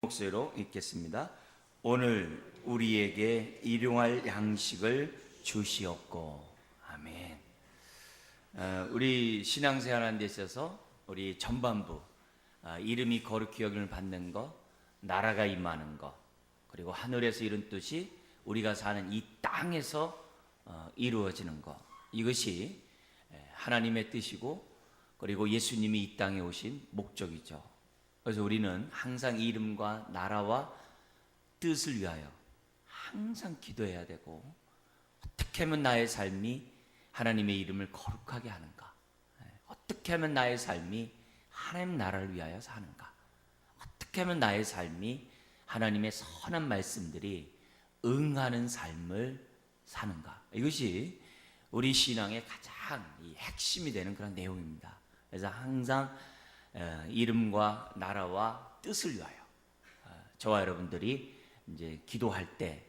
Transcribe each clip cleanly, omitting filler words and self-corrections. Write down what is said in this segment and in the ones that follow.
목소리로 읽겠습니다. 오늘 우리에게 일용할 양식을 주시옵고. 아멘. 우리 신앙생활하는 데 있어서 우리 전반부 이름이 거룩히 여김을 받는 것, 나라가 임하는 것, 그리고 하늘에서 이룬 뜻이 우리가 사는 이 땅에서 이루어지는 것, 이것이 하나님의 뜻이고 그리고 예수님이 이 땅에 오신 목적이죠. 그래서 우리는 항상 이름과 나라와 뜻을 위하여 항상 기도해야 되고, 어떻게 하면 나의 삶이 하나님의 이름을 거룩하게 하는가, 어떻게 하면 나의 삶이 하나님 나라를 위하여 사는가, 어떻게 하면 나의 삶이 하나님의 선한 말씀들이 응하는 삶을 사는가, 이것이 우리 신앙의 가장 핵심이 되는 그런 내용입니다. 그래서 항상 이름과 나라와 뜻을 위하여 저와 여러분들이 이제 기도할 때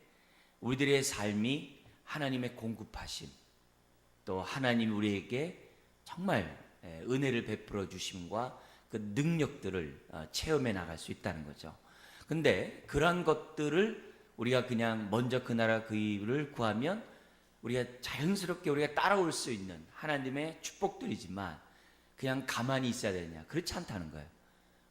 우리들의 삶이 하나님의 공급하심, 또 하나님 우리에게 정말 은혜를 베풀어 주심과 그 능력들을 체험해 나갈 수 있다는 거죠. 근데 그러한 것들을 우리가 그냥 먼저 그 나라 그 일을 구하면 우리가 자연스럽게 우리가 따라올 수 있는 하나님의 축복들이지만 그냥 가만히 있어야 되느냐? 그렇지 않다는 거예요.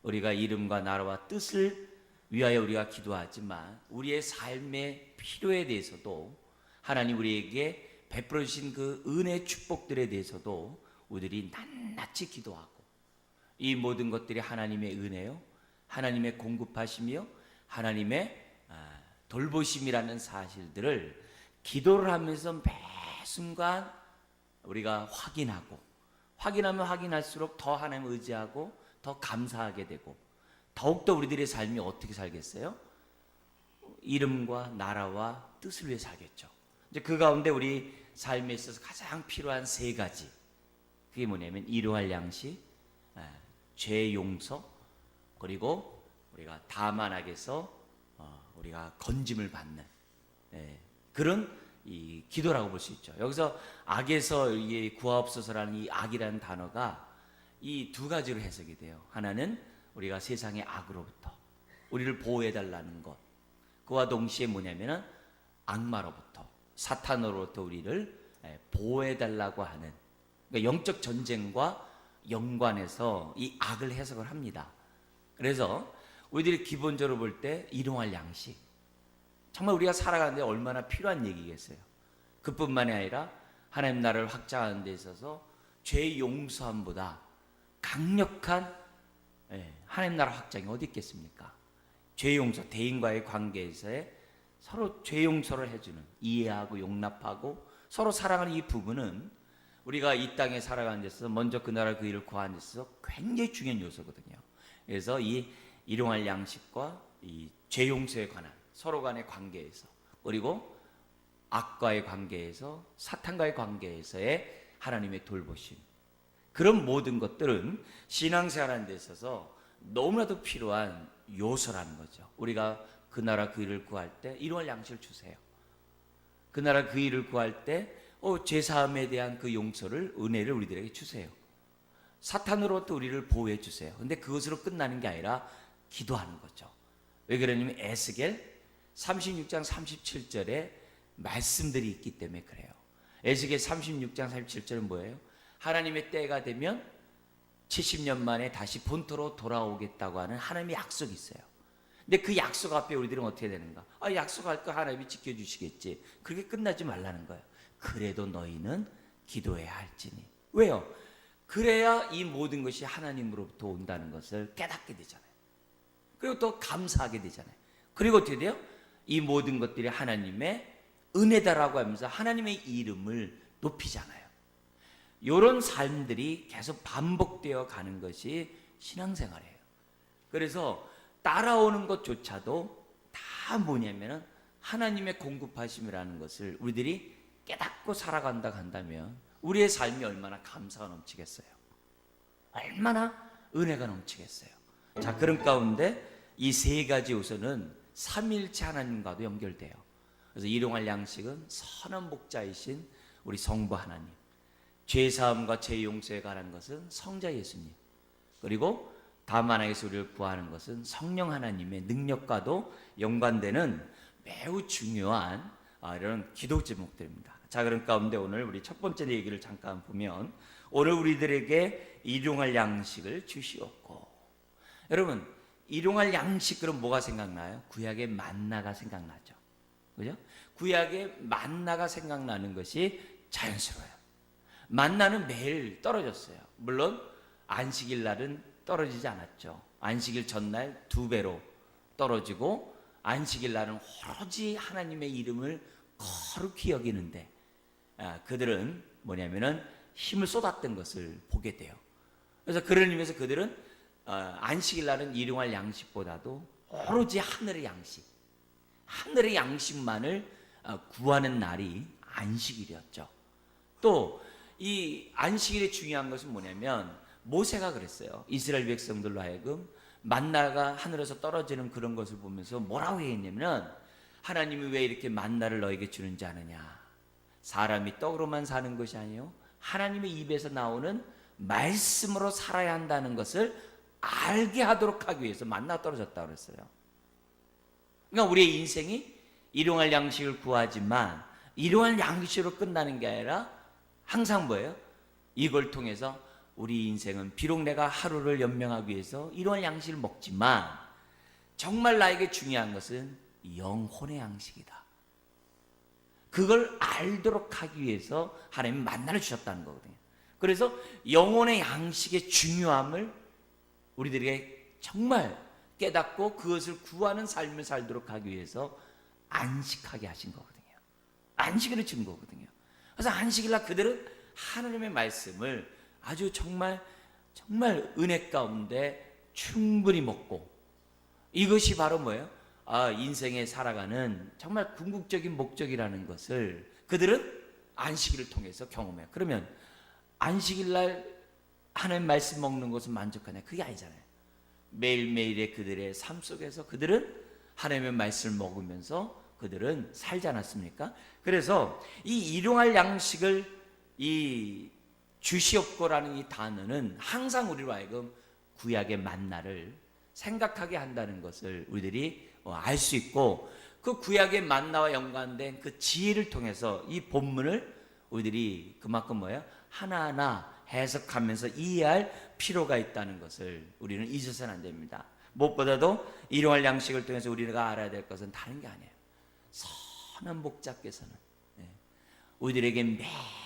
우리가 이름과 나라와 뜻을 위하여 우리가 기도하지만 우리의 삶의 필요에 대해서도 하나님 우리에게 베풀어 주신 그 은혜의 축복들에 대해서도 우리들이 낱낱이 기도하고, 이 모든 것들이 하나님의 은혜요, 하나님의 공급하심이요, 하나님의 돌보심이라는 사실들을 기도를 하면서 매 순간 우리가 확인하면 확인할수록 더 하나님을 의지하고 더 감사하게 되고, 더욱더 우리들의 삶이 어떻게 살겠어요? 이름과 나라와 뜻을 위해 살겠죠. 이제 그 가운데 우리 삶에 있어서 가장 필요한 세 가지, 그게 뭐냐면 일용할 양식, 죄 용서, 그리고 우리가 다만 악에서 우리가 건짐을 받는 그런 이 기도라고 볼 수 있죠. 여기서 악에서 구하옵소서라는 이 악이라는 단어가 이 두 가지로 해석이 돼요. 하나는 우리가 세상의 악으로부터 우리를 보호해달라는 것, 그와 동시에 뭐냐면은 악마로부터, 사탄으로부터 우리를 보호해달라고 하는, 그러니까 영적 전쟁과 연관해서 이 악을 해석을 합니다. 그래서 우리들이 기본적으로 볼 때 일용할 양식, 정말 우리가 살아가는데 얼마나 필요한 얘기겠어요. 그뿐만이 아니라 하나님 나라를 확장하는 데 있어서 죄 용서함보다 강력한 하나님 나라 확장이 어디 있겠습니까? 죄 용서, 대인과의 관계에서의 서로 죄 용서를 해주는, 이해하고 용납하고 서로 사랑하는 이 부분은 우리가 이 땅에 살아가는 데 있어서 먼저 그 나라 그 일을 구하는 데 있어서 굉장히 중요한 요소거든요. 그래서 이 일용할 양식과 이 죄 용서에 관한 서로 간의 관계에서, 그리고 악과의 관계에서, 사탄과의 관계에서의 하나님의 돌보심, 그런 모든 것들은 신앙생활하는 데 있어서 너무나도 필요한 요소라는 거죠. 우리가 그 나라 그 일을 구할 때 일용할 양식을 주세요. 그 나라 그 일을 구할 때 죄사함에 대한 그 용서를, 은혜를 우리들에게 주세요. 사탄으로부터 우리를 보호해 주세요. 근데 그것으로 끝나는 게 아니라 기도하는 거죠. 왜 그러냐면 에스겔 36장 37절에 말씀들이 있기 때문에 그래요. 에스겔 36장 37절은 뭐예요? 하나님의 때가 되면 70년 만에 다시 본토로 돌아오겠다고 하는 하나님의 약속이 있어요. 근데 그 약속 앞에 우리들은 어떻게 되는가? 약속할 거 하나님이 지켜주시겠지. 그렇게 끝나지 말라는 거예요. 그래도 너희는 기도해야 할지니. 왜요? 그래야 이 모든 것이 하나님으로부터 온다는 것을 깨닫게 되잖아요. 그리고 또 감사하게 되잖아요. 그리고 어떻게 돼요? 이 모든 것들이 하나님의 은혜다라고 하면서 하나님의 이름을 높이잖아요. 이런 삶들이 계속 반복되어 가는 것이 신앙생활이에요. 그래서 따라오는 것조차도 다 뭐냐면 하나님의 공급하심이라는 것을 우리들이 깨닫고 살아간다 한다면 우리의 삶이 얼마나 감사가 넘치겠어요. 얼마나 은혜가 넘치겠어요. 자, 그런 가운데 이 세 가지 요소는 삼일체 하나님과도 연결돼요. 그래서 일용할 양식은 선한 목자이신 우리 성부 하나님, 죄사함과 죄 용서에 관한 것은 성자 예수님, 그리고 다만 하나님께서 우리를 구하는 것은 성령 하나님의 능력과도 연관되는 매우 중요한 이런 기도 제목들입니다. 자, 그런 가운데 오늘 우리 첫 번째 얘기를 잠깐 보면, 오늘 우리들에게 일용할 양식을 주시옵고. 여러분, 일용할 양식 그럼 뭐가 생각나요? 구약의 만나가 생각나죠. 그죠? 구약의 만나가 생각나는 것이 자연스러워요. 만나는 매일 떨어졌어요. 물론 안식일 날은 떨어지지 않았죠. 안식일 전날 2배로 떨어지고, 안식일 날은 오로지 하나님의 이름을 거룩히 여기는데 그들은 뭐냐면은 힘을 쏟았던 것을 보게 돼요. 그래서 그런 의미에서 그들은 안식일 날은 일용할 양식보다도 오로지 하늘의 양식, 하늘의 양식만을 구하는 날이 안식일이었죠. 또 이 안식일의 중요한 것은 뭐냐면, 모세가 그랬어요. 이스라엘 백성들로 하여금 만나가 하늘에서 떨어지는 그런 것을 보면서 뭐라고 했냐면, 하나님이 왜 이렇게 만나를 너에게 주는지 아느냐? 사람이 떡으로만 사는 것이 아니요 하나님의 입에서 나오는 말씀으로 살아야 한다는 것을 알게 하도록 하기 위해서 만나가 떨어졌다고 그랬어요. 그러니까 우리의 인생이 일용할 양식을 구하지만 일용할 양식으로 끝나는 게 아니라 항상 뭐예요? 이걸 통해서 우리 인생은 비록 내가 하루를 연명하기 위해서 일용할 양식을 먹지만 정말 나에게 중요한 것은 영혼의 양식이다. 그걸 알도록 하기 위해서 하나님이 만나를 주셨다는 거거든요. 그래서 영혼의 양식의 중요함을 우리들에게 정말 깨닫고 그것을 구하는 삶을 살도록 하기 위해서 안식하게 하신 거거든요. 안식일을 준 거거든요. 그래서 안식일날 그들은 하나님의 말씀을 아주 정말 은혜 가운데 충분히 먹고, 이것이 바로 뭐예요? 인생에 살아가는 정말 궁극적인 목적이라는 것을 그들은 안식일을 통해서 경험해요. 그러면 안식일날 하나님 말씀 먹는 것은 만족하냐? 그게 아니잖아요. 매일매일의 그들의 삶 속에서 그들은 하나님의 말씀을 먹으면서 그들은 살지 않았습니까? 그래서 이 일용할 양식을 이 주시옵고라는 이 단어는 항상 우리로 하여금 구약의 만나를 생각하게 한다는 것을 우리들이 알 수 있고, 그 구약의 만나와 연관된 그 지혜를 통해서 이 본문을 우리들이 그만큼 뭐예요? 하나하나 해석하면서 이해할 필요가 있다는 것을 우리는 잊어서는 안 됩니다. 무엇보다도 일용할 양식을 통해서 우리가 알아야 될 것은 다른 게 아니에요. 선한 목자께서는 우리들에게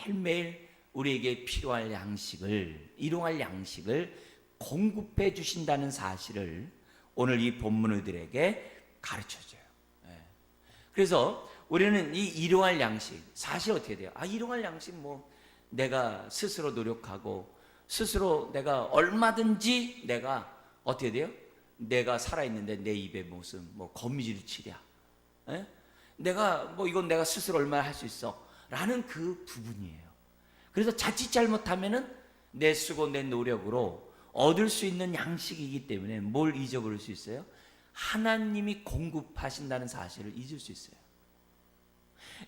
매일매일 우리에게 필요할 양식을, 일용할 양식을 공급해 주신다는 사실을 오늘 이 본문들에게 가르쳐줘요. 그래서 우리는 이 일용할 양식, 사실 어떻게 돼요? 일용할 양식 내가 스스로 노력하고 스스로 내가 얼마든지 내가 어떻게 돼요? 내가 살아있는데 내 입에 무슨 거미줄 치랴, 내가 이건 내가 스스로 얼마나 할 수 있어 라는 그 부분이에요. 그래서 자칫 잘못하면은 내 수고 내 노력으로 얻을 수 있는 양식이기 때문에 뭘 잊어버릴 수 있어요? 하나님이 공급하신다는 사실을 잊을 수 있어요.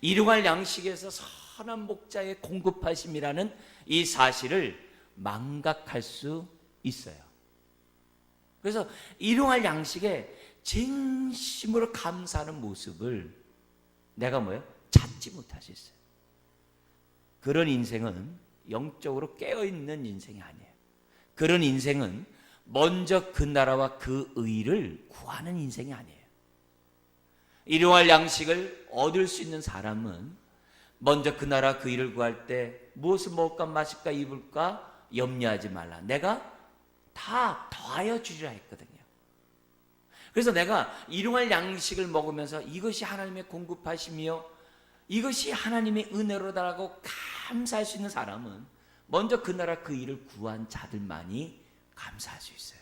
일용할 양식에서 선한 목자의 공급하심이라는 이 사실을 망각할 수 있어요. 그래서 일용할 양식에 진심으로 감사하는 모습을 내가 찾지 못할 수 있어요. 그런 인생은 영적으로 깨어있는 인생이 아니에요. 그런 인생은 먼저 그 나라와 그 의를 구하는 인생이 아니에요. 일용할 양식을 얻을 수 있는 사람은 먼저 그 나라 그 의를 구할 때 무엇을 먹을까 마실까 입을까 염려하지 말라. 내가 다 더하여 주리라 했거든요. 그래서 내가 일용할 양식을 먹으면서 이것이 하나님의 공급하심이요, 이것이 하나님의 은혜로다라고 감사할 수 있는 사람은 먼저 그 나라 그 일을 구한 자들만이 감사할 수 있어요.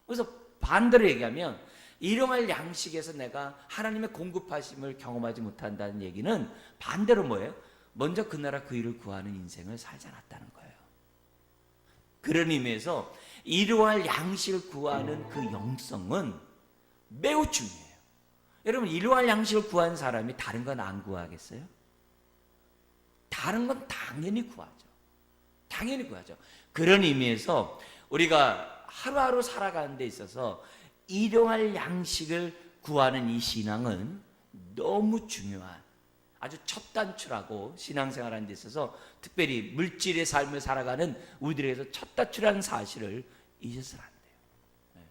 그래서 반대로 얘기하면 일용할 양식에서 내가 하나님의 공급하심을 경험하지 못한다는 얘기는 반대로 뭐예요? 먼저 그 나라 그 일을 구하는 인생을 살지 않았다는 거예요. 그런 의미에서 일용할 양식을 구하는 그 영성은 매우 중요해요. 여러분, 일용할 양식을 구하는 사람이 다른 건 안 구하겠어요? 다른 건 당연히 구하죠. 당연히 구하죠. 그런 의미에서 우리가 하루하루 살아가는 데 있어서 일용할 양식을 구하는 이 신앙은 너무 중요한, 아주 첫 단추라고, 신앙생활하는 데 있어서 특별히 물질의 삶을 살아가는 우리들에게서 첫 단추라는 사실을 잊어서는 안 돼요.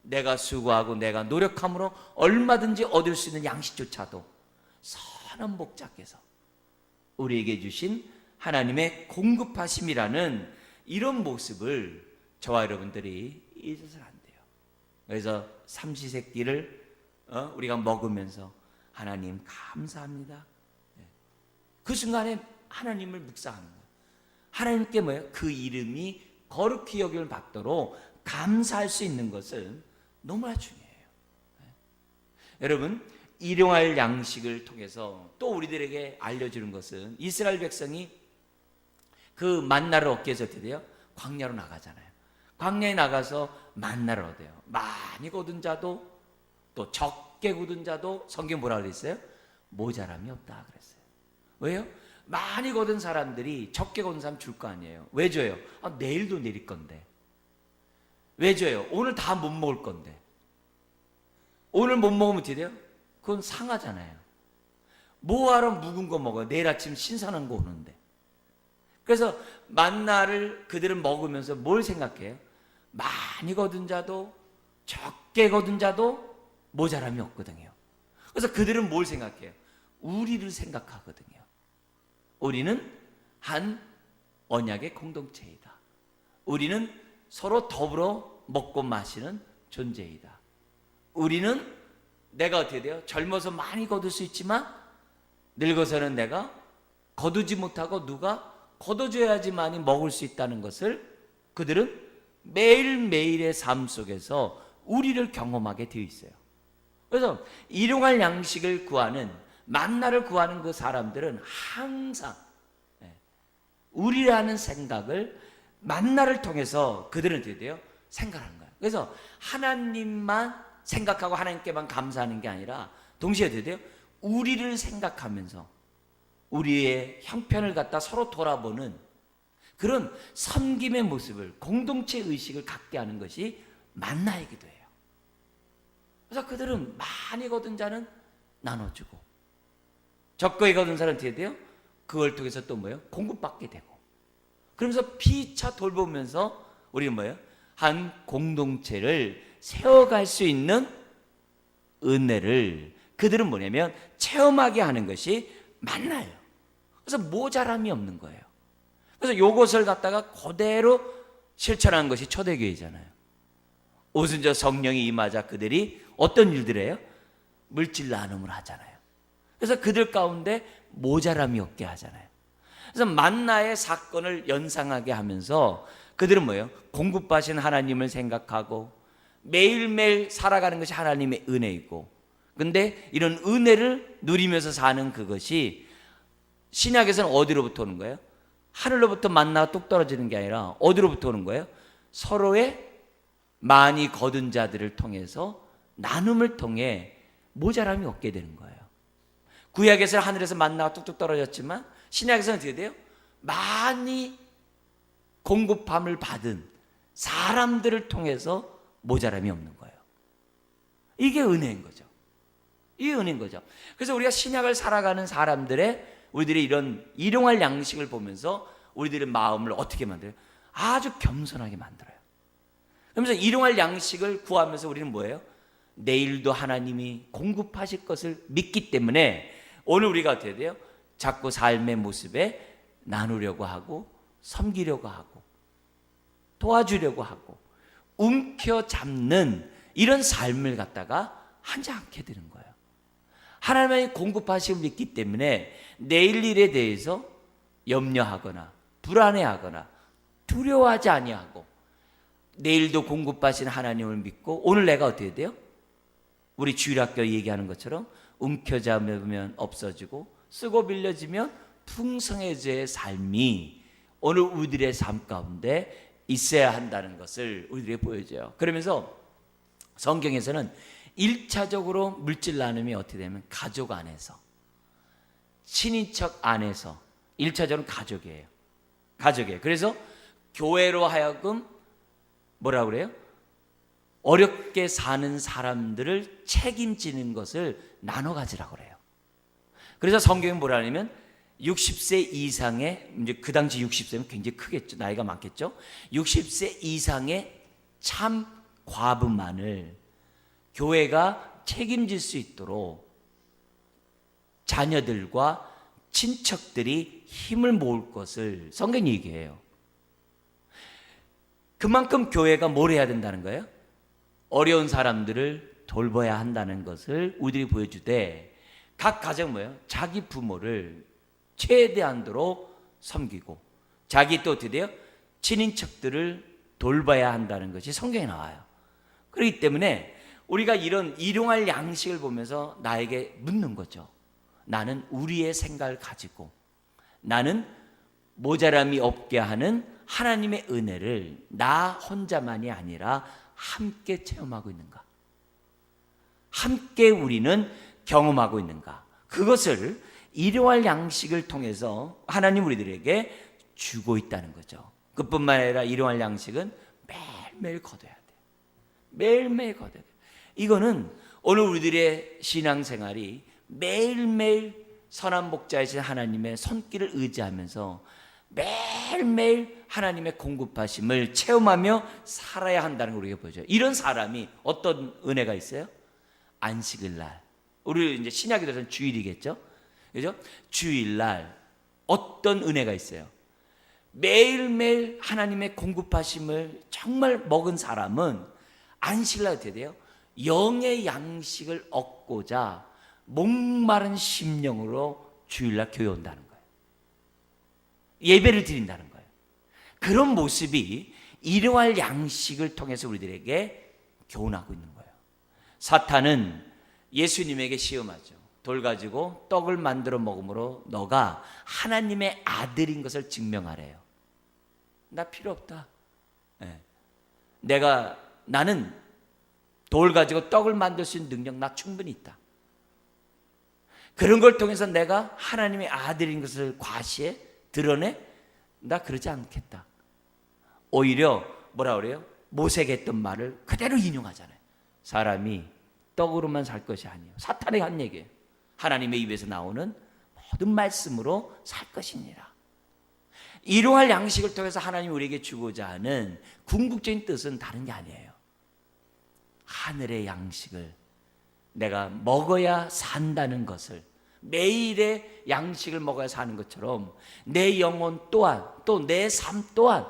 내가 수고하고 내가 노력함으로 얼마든지 얻을 수 있는 양식조차도 선한 목자께서 우리에게 주신 하나님의 공급하심이라는 이런 모습을 저와 여러분들이 잊어서는 안 돼요. 그래서 삼시세끼를 우리가 먹으면서 하나님 감사합니다. 그 순간에 하나님을 묵상하는 거예요. 하나님께 뭐예요? 그 이름이 거룩히 여김을 받도록 감사할 수 있는 것은 너무나 중요해요. 여러분, 일용할 양식을 통해서 또 우리들에게 알려주는 것은 이스라엘 백성이 그 만나를 얻기 위해서 어떻게 돼요? 광야로 나가잖아요. 광야에 나가서 만나를 얻어요. 많이 거둔 자도 또 적게 거둔 자도 성경 뭐라 그랬어요? 모자람이 없다 그랬어요. 왜요? 많이 거둔 사람들이 적게 거둔 사람 줄 거 아니에요. 왜 줘요? 내일도 내릴 건데. 왜 줘요? 오늘 다 못 먹을 건데. 오늘 못 먹으면 어떻게 돼요? 그건 상하잖아요. 뭐하러 묵은 거 먹어요? 내일 아침 신선한 거 오는데. 그래서 만나를 그들은 먹으면서 뭘 생각해요? 많이 거둔 자도 적게 거둔 자도 모자람이 없거든요. 그래서 그들은 뭘 생각해요? 우리를 생각하거든요. 우리는 한 언약의 공동체이다. 우리는 서로 더불어 먹고 마시는 존재이다. 우리는 내가 어떻게 돼요? 젊어서 많이 거둘 수 있지만 늙어서는 내가 거두지 못하고 누가 거둬줘야지만이 먹을 수 있다는 것을 그들은 매일매일의 삶 속에서 우리를 경험하게 되어 있어요. 그래서 일용할 양식을 구하는, 만나를 구하는 그 사람들은 항상 우리라는 생각을 만나를 통해서 그들은 어떻게 돼요? 생각하는 거예요. 그래서 하나님만 생각하고 하나님께만 감사하는 게 아니라 동시에 어떻게 돼요? 우리를 생각하면서 우리의 형편을 갖다 서로 돌아보는 그런 섬김의 모습을, 공동체 의식을 갖게 하는 것이 만나이기도 해요. 그래서 그들은 많이 거둔 자는 나눠주고 적게 거둔 사람은 어떻게 돼요? 그걸 통해서 또 뭐예요? 공급받게 되고, 그러면서 피차 돌보면서 우리는 뭐예요? 한 공동체를 세워갈 수 있는 은혜를 그들은 뭐냐면 체험하게 하는 것이 만나요. 그래서 모자람이 없는 거예요. 그래서 요것을 갖다가 그대로 실천한 것이 초대교회잖아요. 오순절 성령이 임하자 그들이 어떤 일들을 해요? 물질 나눔을 하잖아요. 그래서 그들 가운데 모자람이 없게 하잖아요. 그래서 만나의 사건을 연상하게 하면서 그들은 뭐예요? 공급하신 하나님을 생각하고 매일매일 살아가는 것이 하나님의 은혜이고, 근데 이런 은혜를 누리면서 사는 그것이 신약에서는 어디로부터 오는 거예요? 하늘로부터 만나가 뚝 떨어지는 게 아니라 어디로부터 오는 거예요? 서로의 많이 거둔 자들을 통해서 나눔을 통해 모자람이 없게 되는 거예요. 구약에서는 하늘에서 만나가 뚝뚝 떨어졌지만 신약에서는 어떻게 돼요? 많이 공급함을 받은 사람들을 통해서 모자람이 없는 거예요. 이게 은혜인 거죠. 이게 은혜인 거죠. 그래서 우리가 신약을 살아가는 사람들의 우리들의 이런 일용할 양식을 보면서 우리들의 마음을 어떻게 만들어요? 아주 겸손하게 만들어요. 그러면서 일용할 양식을 구하면서 우리는 뭐예요? 내일도 하나님이 공급하실 것을 믿기 때문에 오늘 우리가 어떻게 돼요? 자꾸 삶의 모습에 나누려고 하고 섬기려고 하고 도와주려고 하고 움켜잡는 이런 삶을 갖다가 하지 않게 되는 거예요. 하나님의 공급하심을 믿기 때문에 내일 일에 대해서 염려하거나 불안해하거나 두려워하지 아니하고 내일도 공급하신 하나님을 믿고 오늘 내가 어떻게 돼요? 우리 주일학교 얘기하는 것처럼 움켜잡으면 없어지고 쓰고 빌려지면 풍성해져의 삶이 오늘 우리들의 삶 가운데 있어야 한다는 것을 우리들에게 보여줘요. 그러면서 성경에서는 1차적으로 물질 나눔이 어떻게 되면 가족 안에서, 친인척 안에서 1차적으로 가족이에요. 가족이에요. 그래서 교회로 하여금 뭐라 그래요? 어렵게 사는 사람들을 책임지는 것을 나눠 가지라고 그래요. 그래서 성경에 뭐라 하냐면 60세 이상의, 이제 그 당시 60세면 굉장히 크겠죠. 나이가 많겠죠. 60세 이상의 참 과부만을 교회가 책임질 수 있도록 자녀들과 친척들이 힘을 모을 것을 성경이 얘기해요. 그만큼 교회가 뭘 해야 된다는 거예요? 어려운 사람들을 돌봐야 한다는 것을 우리들이 보여주되, 각 가정 뭐예요? 자기 부모를 최대한도로 섬기고 자기 또 어떻게 돼요? 친인척들을 돌봐야 한다는 것이 성경에 나와요. 그렇기 때문에 우리가 이런 일용할 양식을 보면서 나에게 묻는 거죠. 나는 우리의 생각을 가지고, 나는 모자람이 없게 하는 하나님의 은혜를 나 혼자만이 아니라 함께 체험하고 있는가? 함께 우리는 경험하고 있는가? 그것을 일용할 양식을 통해서 하나님 우리들에게 주고 있다는 거죠. 그뿐만 아니라 일용할 양식은 매일매일 거둬야 돼. 매일매일 거둬야 돼. 이거는 오늘 우리들의 신앙생활이 매일매일 선한 목자이신 하나님의 손길을 의지하면서 매일매일 하나님의 공급하심을 체험하며 살아야 한다는 걸 우리가 보여줘요. 이런 사람이 어떤 은혜가 있어요? 안식일날, 우리 이제 신약에 들어서는 주일이겠죠? 그죠? 주일날 어떤 은혜가 있어요? 매일매일 하나님의 공급하심을 정말 먹은 사람은 안식일날 어떻게 돼요? 영의 양식을 얻고자 목마른 심령으로 주일날 교회 온다는 거예요. 예배를 드린다는 거예요. 그런 모습이 일용할 양식을 통해서 우리들에게 교훈하고 있는 거예요. 사탄은 예수님에게 시험하죠. 돌 가지고 떡을 만들어 먹음으로 너가 하나님의 아들인 것을 증명하래요. 나 필요 없다. 나는 돌 가지고 떡을 만들 수 있는 능력 나 충분히 있다. 그런 걸 통해서 내가 하나님의 아들인 것을 과시해 드러내? 나 그러지 않겠다. 오히려 뭐라 그래요? 모세가 했던 말을 그대로 인용하잖아요. 사람이 떡으로만 살 것이 아니에요. 사탄이 한 얘기예요. 하나님의 입에서 나오는 모든 말씀으로 살 것이니라. 일용할 양식을 통해서 하나님이 우리에게 주고자 하는 궁극적인 뜻은 다른 게 아니에요. 하늘의 양식을 내가 먹어야 산다는 것을, 매일의 양식을 먹어야 사는 것처럼 내 영혼 또한, 또 내 삶 또한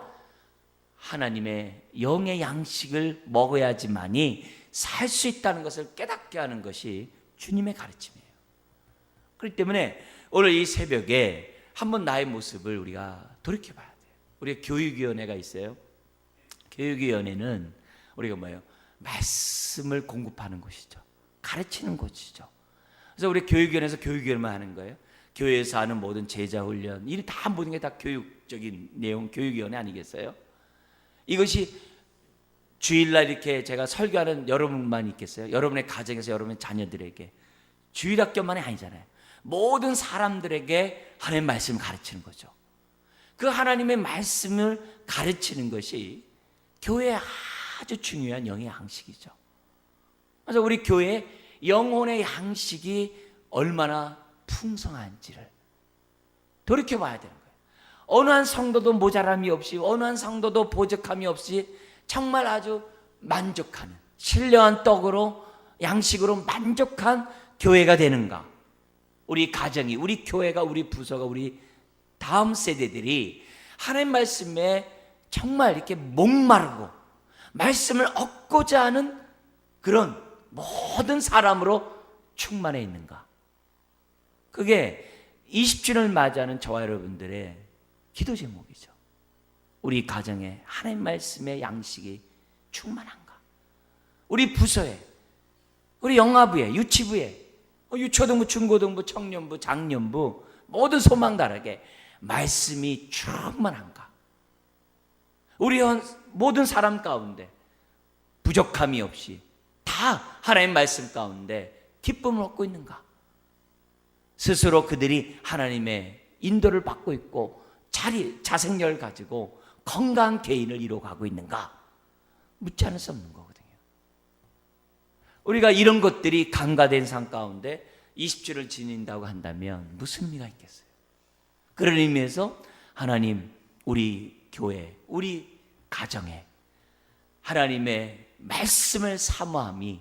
하나님의 영의 양식을 먹어야지만이 살 수 있다는 것을 깨닫게 하는 것이 주님의 가르침이에요. 그렇기 때문에 오늘 이 새벽에 한번 나의 모습을 우리가 돌이켜봐야 돼요. 우리가 교육위원회가 있어요. 교육위원회는 우리가 뭐예요? 말씀을 공급하는 곳이죠. 가르치는 곳이죠. 그래서 우리 교육위원회에서 교육위원회만 하는 거예요. 교회에서 하는 모든 제자훈련, 이 다 모든 게 다 교육적인 내용, 교육위원회 아니겠어요? 이것이 주일날 이렇게 제가 설교하는 여러분만 있겠어요? 여러분의 가정에서 여러분의 자녀들에게 주일학교만이 아니잖아요. 모든 사람들에게 하나님의 말씀을 가르치는 거죠. 그 하나님의 말씀을 가르치는 것이 교회의 아주 중요한 영의 양식이죠. 그래서 우리 교회의 영혼의 양식이 얼마나 풍성한지를 돌이켜봐야 되는 거예요. 어느 한 성도도 모자람이 없이, 어느 한 성도도 부족함이 없이 정말 아주 만족하는, 신령한 떡으로, 양식으로 만족한 교회가 되는가? 우리 가정이, 우리 교회가, 우리 부서가, 우리 다음 세대들이 하나님 말씀에 정말 이렇게 목마르고 말씀을 얻고자 하는 그런 모든 사람으로 충만해 있는가? 그게 20주년을 맞이하는 저와 여러분들의 기도 제목이죠. 우리 가정에 하나님 말씀의 양식이 충만한가? 우리 부서에, 우리 영아부에, 유치부에, 유초등부, 중고등부, 청년부, 장년부 모든 소망다라게 말씀이 충만한가? 우리 모든 사람 가운데 부족함이 없이 다 하나님 말씀 가운데 기쁨을 얻고 있는가? 스스로 그들이 하나님의 인도를 받고 있고 자생력을 가지고 건강한 개인을 이루어가고 있는가? 묻지 않을 수 없는 거거든요. 우리가 이런 것들이 간과된 삶 가운데 20주를 지닌다고 한다면 무슨 의미가 있겠어요? 그런 의미에서 하나님, 우리 교회, 우리 가정에 하나님의 말씀을 사모함이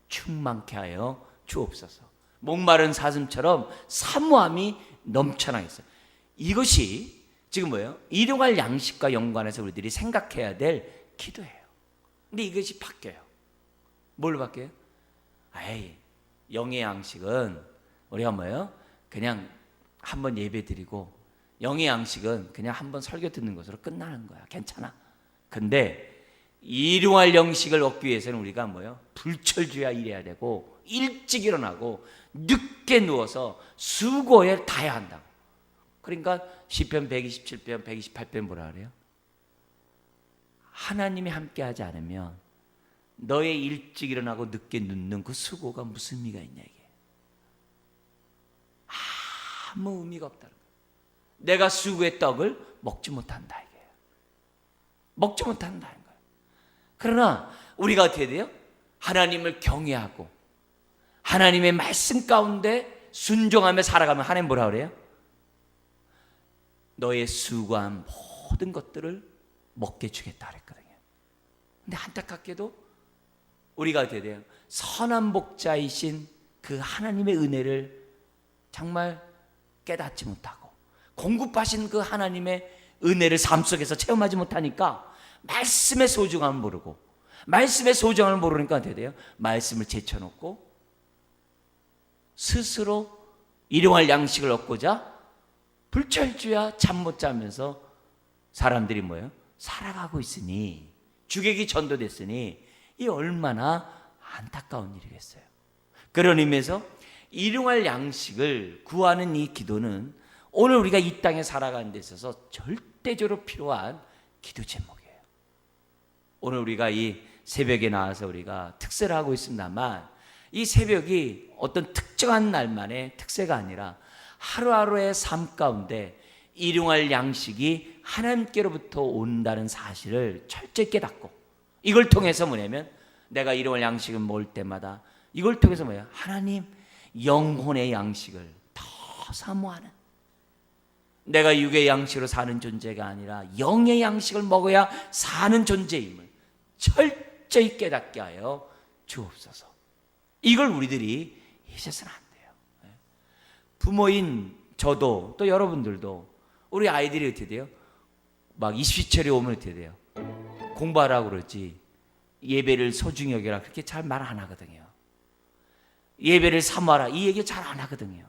충만케 하여 주옵소서. 목마른 사슴처럼 사모함이 넘쳐나게 했어요. 이것이 지금 뭐예요? 일용할 양식과 연관해서 우리들이 생각해야 될 기도예요. 근데 이것이 바뀌어요. 뭘로 바뀌어요? 영의 양식은 우리가 뭐예요? 그냥 한번 예배 드리고, 영의 양식은 그냥 한번 설교 듣는 것으로 끝나는 거야. 괜찮아. 근데 일용할 양식을 얻기 위해서는 우리가 뭐예요? 불철주야 일해야 되고, 일찍 일어나고 늦게 누워서 수고에 다해야 한다고. 그러니까 시편 127편 128편 뭐라 그래요? 하나님이 함께하지 않으면 너의 일찍 일어나고 늦게 눕는 그 수고가 무슨 의미가 있냐, 이게. 아무 의미가 없다는 거예요. 내가 수고의 떡을 먹지 못한다, 이게. 먹지 못한다는 거예요. 그러나 우리가 어떻게 돼요? 하나님을 경외하고 하나님의 말씀 가운데 순종하며 살아가면 하나님 뭐라 그래요? 너의 수고한 모든 것들을 먹게 주겠다 그랬거든요. 근데 안타깝게도 우리가 어떻게 돼요? 선한 복자이신 그 하나님의 은혜를 정말 깨닫지 못하고 공급하신 그 하나님의 은혜를 삶 속에서 체험하지 못하니까 말씀의 소중함을 모르고, 말씀의 소중함을 모르니까 어떻게 돼요? 말씀을 제쳐놓고 스스로 일용할 양식을 얻고자 불철주야 잠 못 자면서 사람들이 뭐예요? 살아가고 있으니, 주객이 전도됐으니 이 얼마나 안타까운 일이겠어요. 그런 의미에서 일용할 양식을 구하는 이 기도는 오늘 우리가 이 땅에 살아가는 데 있어서 절대적으로 필요한 기도 제목이에요. 오늘 우리가 이 새벽에 나와서 우리가 특세를 하고 있습니다만, 이 새벽이 어떤 특정한 날만의 특세가 아니라 하루하루의 삶 가운데 일용할 양식이 하나님께로부터 온다는 사실을 철저히 깨닫고, 이걸 통해서 뭐냐면 내가 일용할 양식을 먹을 때마다 이걸 통해서 뭐야? 하나님 영혼의 양식을 더 사모하는, 내가 육의 양식으로 사는 존재가 아니라 영의 양식을 먹어야 사는 존재임을 철저히 깨닫게 하여 주옵소서. 이걸 우리들이 잊어서는 안 돼요. 부모인 저도 또 여러분들도 우리 아이들이 어떻게 돼요? 막 이시철이 오면 어떻게 돼요? 공부하라고 그러지 예배를 소중히 여겨라 그렇게 잘 말 안 하거든요. 예배를 사모하라 이 얘기 잘 안 하거든요.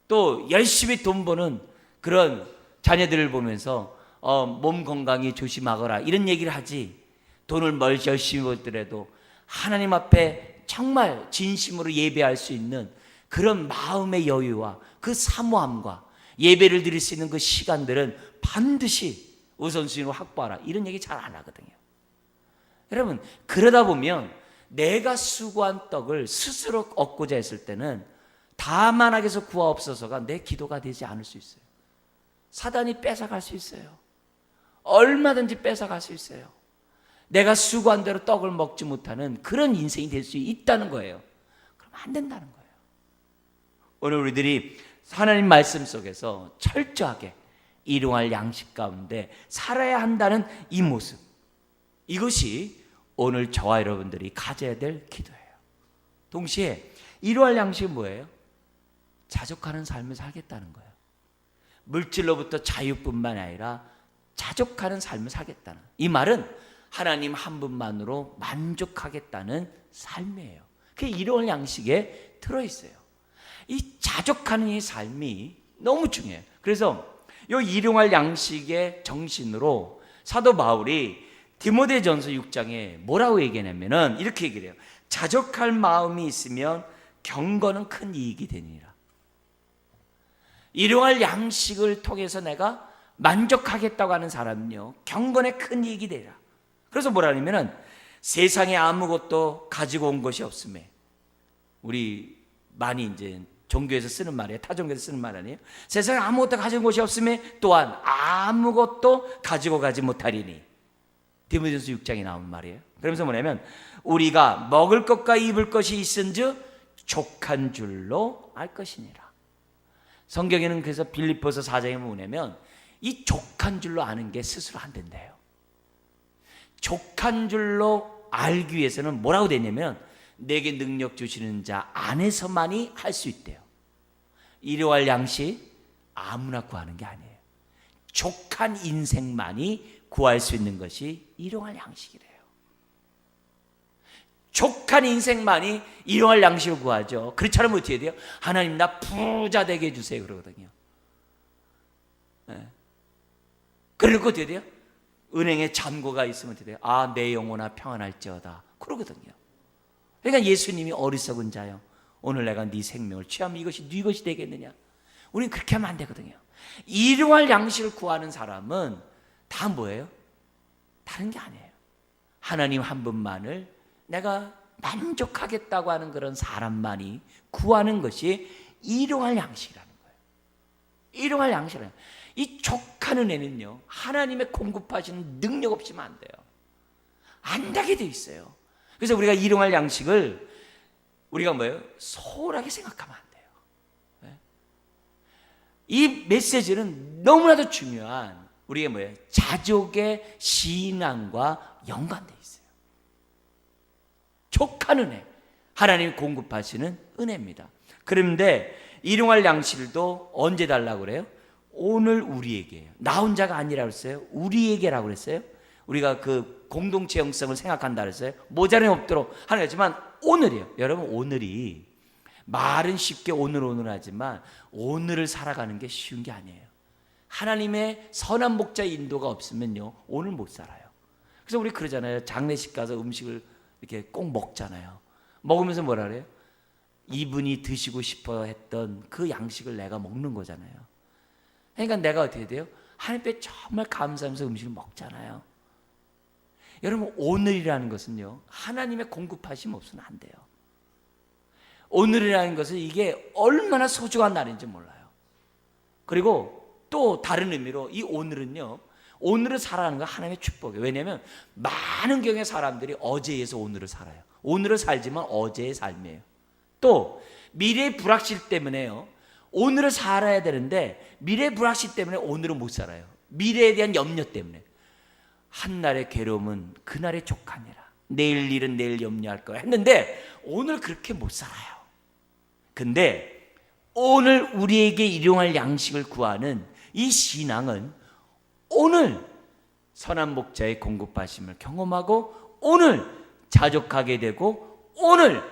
또 열심히 돈 버는 그런 자녀들을 보면서 몸 건강히 조심하거라 이런 얘기를 하지, 돈을 열심히 벌더라도 하나님 앞에 정말 진심으로 예배할 수 있는 그런 마음의 여유와 그 사모함과 예배를 드릴 수 있는 그 시간들은 반드시 우선순위로 확보하라 이런 얘기 잘 안 하거든요. 여러분, 그러다 보면 내가 수고한 떡을 스스로 얻고자 했을 때는 다만하게서 구하옵소서가 내 기도가 되지 않을 수 있어요. 사단이 뺏어갈 수 있어요. 얼마든지 뺏어갈 수 있어요. 내가 수고한 대로 떡을 먹지 못하는 그런 인생이 될 수 있다는 거예요. 그럼 안 된다는 거예요. 오늘 우리들이 하나님 말씀 속에서 철저하게 일용할 양식 가운데 살아야 한다는 이 모습, 이것이 오늘 저와 여러분들이 가져야 될 기도예요. 동시에 일용할 양식은 뭐예요? 자족하는 삶을 살겠다는 거예요. 물질로부터 자유뿐만 아니라 자족하는 삶을 살겠다는, 이 말은 하나님 한 분만으로 만족하겠다는 삶이에요. 그게 일용할 양식에 들어있어요. 이 자족하는 이 삶이 너무 중요해요. 그래서 이 일용할 양식의 정신으로 사도 바울이 디모데전서 6장에 뭐라고 얘기하냐면은 이렇게 얘기를 해요. 자족할 마음이 있으면 경건은 큰 이익이 되니라. 일용할 양식을 통해서 내가 만족하겠다고 하는 사람은요, 경건에 큰 이익이 되리라. 그래서 뭐라 하냐면은 세상에 아무것도 가지고 온 것이 없음에, 우리 많이 이제 종교에서 쓰는 말이에요. 타 종교에서 쓰는 말 아니에요? 세상에 아무것도 가지고 온 것이 없음에 또한 아무것도 가지고 가지 못하리니 디모데전서 6장에 나온 말이에요. 그러면서 뭐냐면 우리가 먹을 것과 입을 것이 있은즉 족한 줄로 알 것이니라. 성경에는 그래서 빌립보서 4장에 뭐냐면 이 족한 줄로 아는 게 스스로 안 된대요. 족한 줄로 알기 위해서는 뭐라고 되냐면 내게 능력 주시는 자 안에서만이 할 수 있대요. 일용할 양식 아무나 구하는 게 아니에요. 족한 인생만이 구할 수 있는 것이 일용할 양식이래요. 족한 인생만이 일용할 양식을 구하죠. 그렇지 않으면 어떻게 돼요? 하나님 나 부자 되게 해주세요 그러거든요. 네. 그러니까 어떻게 돼요? 은행에 잔고가 있으면 어떻게 돼요? 아, 내 영혼아 평안할지어다 그러거든요. 그러니까 예수님이 어리석은 자요, 오늘 내가 네 생명을 취하면 이것이 네 것이 되겠느냐. 우리는 그렇게 하면 안 되거든요. 일용할 양식을 구하는 사람은 다 뭐예요? 다른 게 아니에요. 하나님 한 분만을 내가 만족하겠다고 하는 그런 사람만이 구하는 것이 일용할 양식이라는 거예요. 일용할 양식이라는 거예요. 이 족한 은혜는요, 하나님의 공급하시는 능력 없이면 안 돼요. 안 되게 돼 있어요. 그래서 우리가 일용할 양식을 우리가 뭐예요? 소홀하게 생각하면 안 돼요. 네? 이 메시지는 너무나도 중요한 우리의 뭐예요? 자족의 신앙과 연관되어 있어요. 족한 은혜, 하나님이 공급하시는 은혜입니다. 그런데 일용할 양식도 언제 달라고 그래요? 오늘 우리에게요. 나 혼자가 아니라고 했어요. 우리에게라고 그랬어요. 우리가 그 공동체 형성을 생각한다 그랬어요. 모자람이 없도록 하는 거지만 오늘이에요. 여러분, 오늘이 말은 쉽게 오늘 하지만 오늘을 살아가는 게 쉬운 게 아니에요. 하나님의 선한 목자의 인도가 없으면요, 오늘 못 살아요. 그래서 우리 그러잖아요. 장례식 가서 음식을 이렇게 꼭 먹잖아요. 먹으면서 뭐라 그래요? 이분이 드시고 싶어 했던 그 양식을 내가 먹는 거잖아요. 그러니까 내가 어떻게 돼요? 하나님께 정말 감사하면서 음식을 먹잖아요. 여러분, 오늘이라는 것은요, 하나님의 공급하심 없으면 안 돼요. 오늘이라는 것은 이게 얼마나 소중한 날인지 몰라요. 그리고 또 다른 의미로 이 오늘은요, 오늘을 살아가는 건 하나님의 축복이에요. 왜냐하면 많은 경우에 사람들이 어제에서 오늘을 살아요. 오늘을 살지만 어제의 삶이에요. 또 미래의 불확실 때문에요, 오늘을 살아야 되는데 미래의 불확실 때문에 오늘은 못 살아요. 미래에 대한 염려 때문에. 한날의 괴로움은 그날의 족하니라. 내일 일은 내일 염려할 거야 했는데 오늘 그렇게 못 살아요. 근데 오늘 우리에게 일용할 양식을 구하는 이 신앙은 오늘 선한 목자의 공급하심을 경험하고 오늘 자족하게 되고 오늘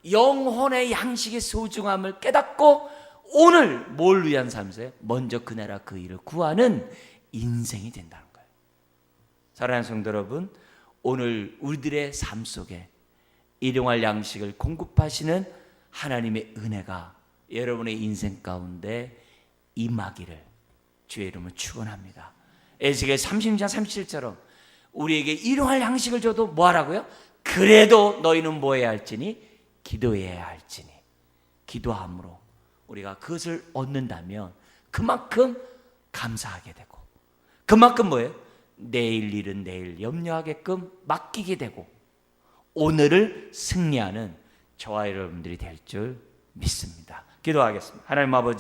영혼의 양식의 소중함을 깨닫고 오늘 뭘 위한 삶이세요? 먼저 그 나라 그 일을 구하는 인생이 된다는 거예요. 사랑하는 성도 여러분, 오늘 우리들의 삶 속에 일용할 양식을 공급하시는 하나님의 은혜가 여러분의 인생 가운데 임하기를 주의 이름으로 축원합니다. 에스겔 30장 37처럼 우리에게 일용할 양식을 줘도 뭐 하라고요? 그래도 너희는 뭐 해야 할지니? 기도해야 할지니. 기도함으로 우리가 그것을 얻는다면 그만큼 감사하게 되고 그만큼 뭐예요? 내일 일은 내일 염려하게끔 맡기게 되고 오늘을 승리하는 저와 여러분들이 될 줄 믿습니다. 기도하겠습니다. 하나님 아버지,